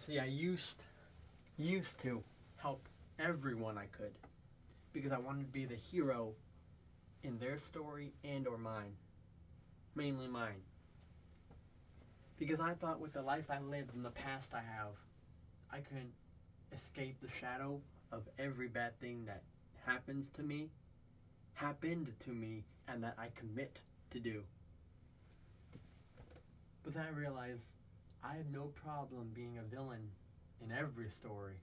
See, I used to help everyone I could because I wanted to be the hero in their story and or mine. Mainly mine. Because I thought with the life I lived and the past I have, I could escape the shadow of every bad thing that happened to me, and that I commit to do. But then I realized I had no problem being a villain in every story.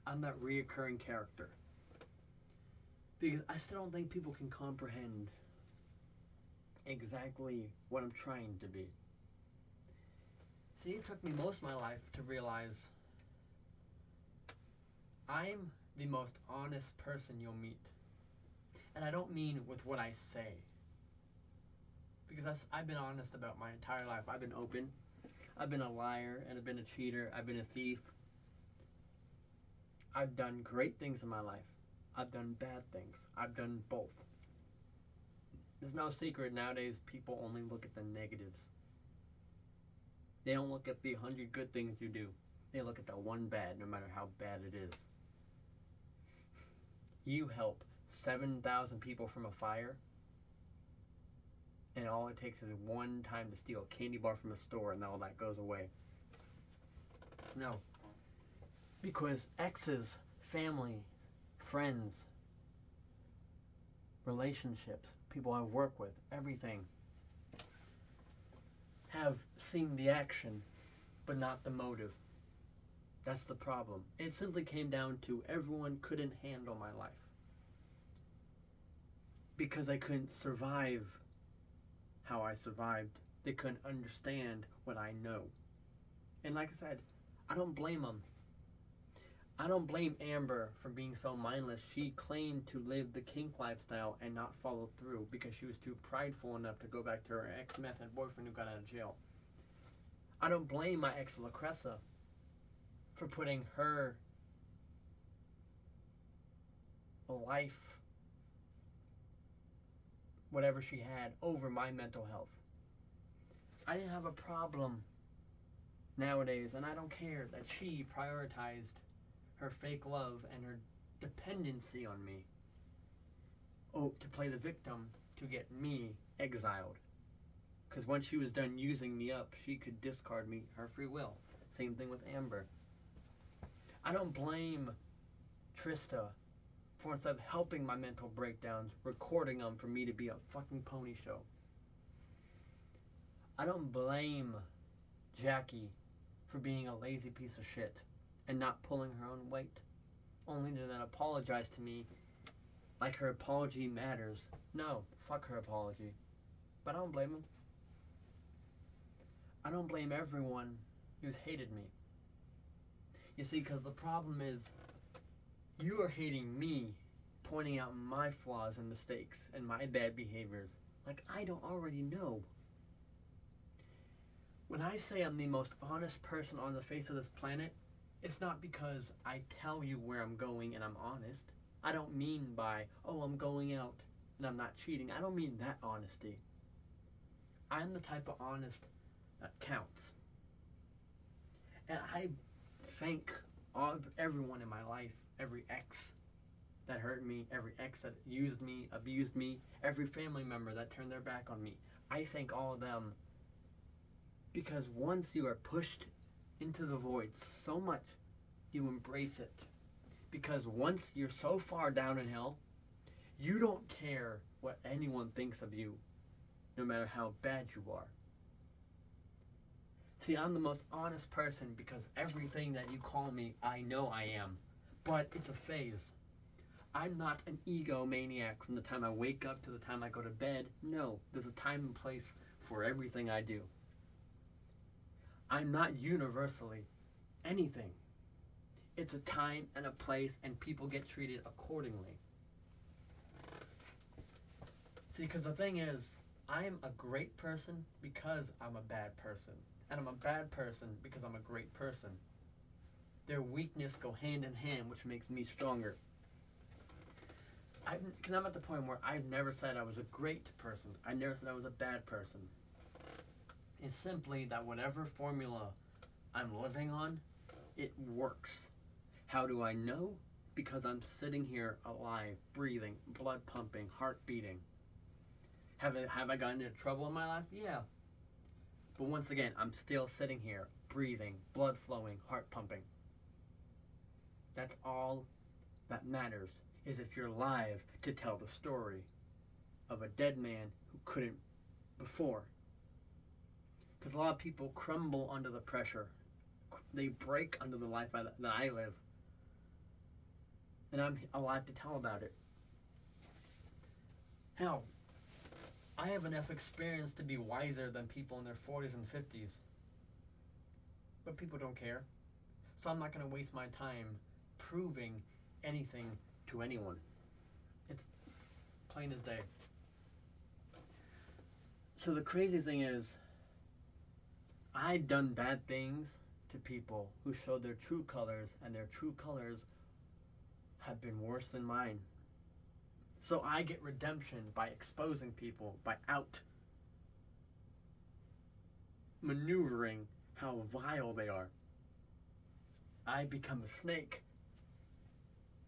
I'm that reoccurring character. Because I still don't think people can comprehend exactly what I'm trying to be. See, it took me most of my life to realize I'm the most honest person you'll meet. And I don't mean with what I say. Because I've been honest about my entire life. I've been open. I've been a liar, and I've been a cheater. I've been a thief. I've done great things in my life. I've done bad things. I've done both. There's no secret nowadays, people only look at the negatives. They don't look at the 100 good things you do. They look at the one bad, no matter how bad it is. You help 7,000 people from a fire, and all it takes is one time to steal a candy bar from a store, and all that goes away. No. Because exes, family, friends, relationships, people I've worked with, everything, have seen the action, but not the motive. That's the problem. It simply came down to everyone couldn't handle my life. Because I couldn't survive how I survived. They couldn't understand what I know. And like I said, I don't blame them. I don't blame Amber for being so mindless. She claimed to live the kink lifestyle and not follow through because she was too prideful enough to go back to her ex-meth boyfriend who got out of jail. I don't blame my ex Lucressa for putting her life, whatever she had, over my mental health. I didn't have a problem nowadays, and I don't care that she prioritized her fake love and her dependency on me, to play the victim to get me exiled. Because once she was done using me up, she could discard me, her free will. Same thing with Amber. I don't blame Trista for, instead of helping my mental breakdowns, recording them for me to be a fucking pony show. I don't blame Jackie for being a lazy piece of shit and not pulling her own weight, only to then apologize to me like her apology matters. No, fuck her apology. But I don't blame him. I don't blame everyone who's hated me. You see, because the problem is, you are hating me, pointing out my flaws and mistakes and my bad behaviors, like I don't already know. When I say I'm the most honest person on the face of this planet, it's not because I tell you where I'm going and I'm honest. I don't mean by, oh, I'm going out and I'm not cheating. I don't mean that honesty. I'm the type of honest that counts. And I thank everyone in my life, every ex that hurt me, every ex that used me, abused me, every family member that turned their back on me. I thank all of them, because once you are pushed into the void so much, you embrace it. Because once you're so far down in hell, you don't care what anyone thinks of you, no matter how bad you are. See, I'm the most honest person because everything that you call me, I know I am. But it's a phase. I'm not an egomaniac from the time I wake up to the time I go to bed. No, there's a time and place for everything I do. I'm not universally anything. It's a time and a place, and people get treated accordingly. See, because the thing is, I am a great person because I'm a bad person. And I'm a bad person because I'm a great person. Their weakness go hand in hand, which makes me stronger. Because I'm at the point where I've never said I was a great person. I never said I was a bad person. It's simply that whatever formula I'm living on It works. How do I know? Because I'm sitting here alive, breathing, blood pumping, heart beating. Have I gotten into trouble in my life? Yeah. But once again, I'm still sitting here, breathing, blood flowing, heart pumping. That's all that matters, is if you're alive to tell the story of a dead man who couldn't before. Because a lot of people crumble under the pressure. They break under the life that I live. And I'm alive to tell about it. Hell, I have enough experience to be wiser than people in their 40s and 50s. But people don't care. So I'm not going to waste my time proving anything to anyone. It's plain as day. So the crazy thing is, I've done bad things to people who showed their true colors, and their true colors have been worse than mine. So I get redemption by exposing people, by out maneuvering how vile they are. I become a snake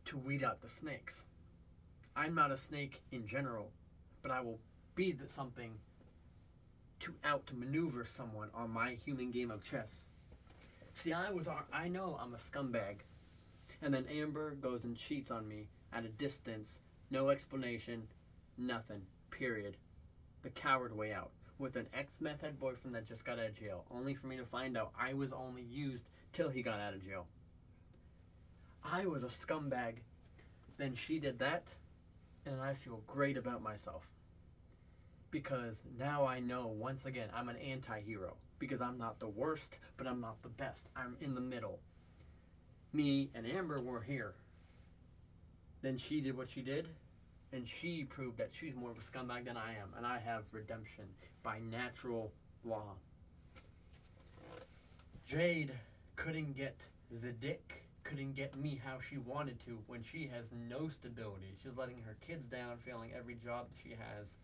to weed out the snakes. I'm not a snake in general, but I will be something to outmaneuver someone on my human game of chess. See, I know I'm a scumbag. And then Amber goes and cheats on me at a distance, no explanation, nothing, period. The coward way out, with an ex-meth head boyfriend that just got out of jail, only for me to find out I was only used till he got out of jail. I was a scumbag. Then she did that, and I feel great about myself. Because now I know, once again, I'm an anti-hero. Because I'm not the worst, but I'm not the best. I'm in the middle. Me and Amber were here. Then she did what she did, and she proved that she's more of a scumbag than I am, and I have redemption by natural law. Jade couldn't get the dick, couldn't get me how she wanted to when she has no stability. She's letting her kids down, failing every job that she has.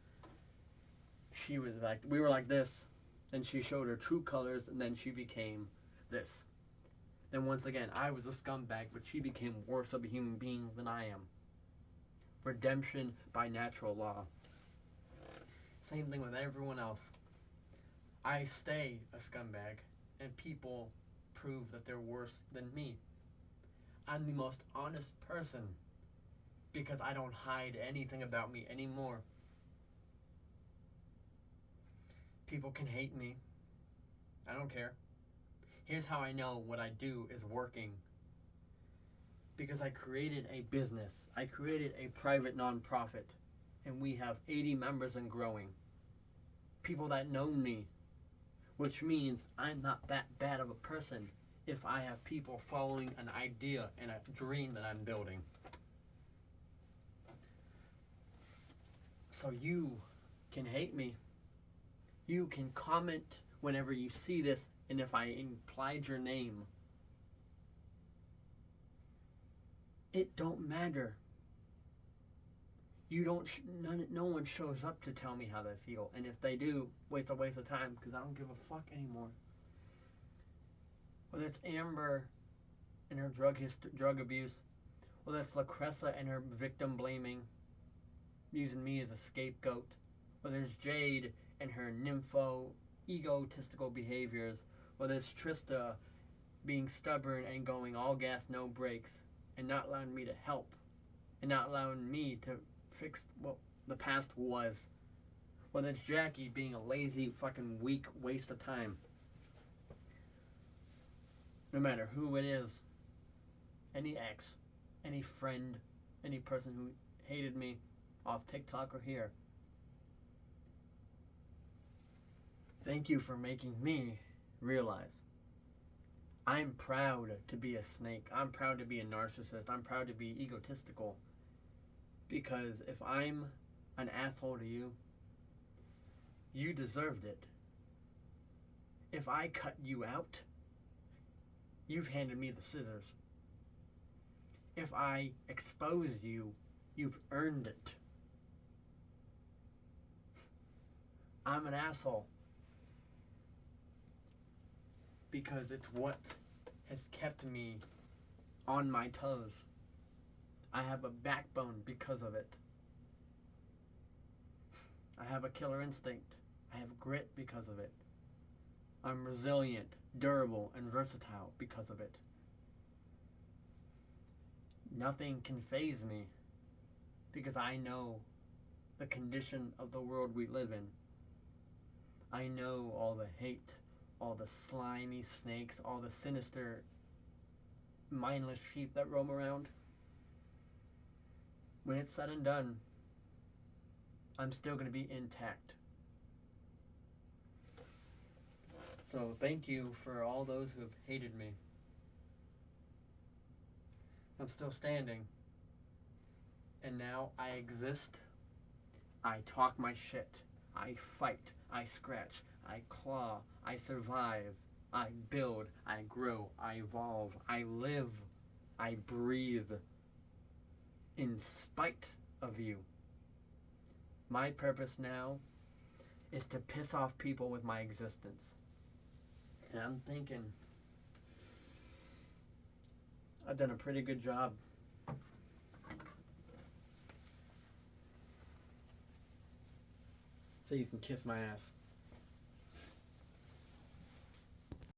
She was like, we were like this, and she showed her true colors, and then she became this. Then once again, I was a scumbag, but she became worse of a human being than I am. Redemption by natural law. Same thing with everyone else. I stay a scumbag, and people prove that they're worse than me. I'm the most honest person, because I don't hide anything about me anymore. People can hate me. I don't care. Here's how I know what I do is working. Because I created a business. I created a private nonprofit. And we have 80 members and growing. People that know me. Which means I'm not that bad of a person if I have people following an idea and a dream that I'm building. So you can hate me. You can comment whenever you see this, and if I implied your name, it don't matter. You don't. No one shows up to tell me how they feel, and if they do, it's a waste of time because I don't give a fuck anymore. Whether it's Amber and her drug abuse, whether it's LaCressa and her victim blaming, using me as a scapegoat, whether it's Jade and her egotistical behaviors, whether it's Trista being stubborn and going all gas, no brakes, and not allowing me to help, and not allowing me to fix what the past was, whether it's Jackie being a lazy, fucking weak waste of time. No matter who it is, any ex, any friend, any person who hated me off TikTok or here, thank you for making me realize I'm proud to be a snake. I'm proud to be a narcissist. I'm proud to be egotistical. Because if I'm an asshole to you, you deserved it. If I cut you out, you've handed me the scissors. If I expose you, you've earned it. I'm an asshole. Because it's what has kept me on my toes. I have a backbone because of it. I have a killer instinct. I have grit because of it. I'm resilient, durable, and versatile because of it. Nothing can faze me because I know the condition of the world we live in. I know all the hate, all the slimy snakes, all the sinister, mindless sheep that roam around. When it's said and done, I'm still going to be intact. So thank you for all those who have hated me. I'm still standing. And now I exist. I talk my shit. I fight. I scratch. I claw. I survive. I build. I grow. I evolve. I live. I breathe. In spite of you. My purpose now is to piss off people with my existence. And I'm thinking I've done a pretty good job. So you can kiss my ass.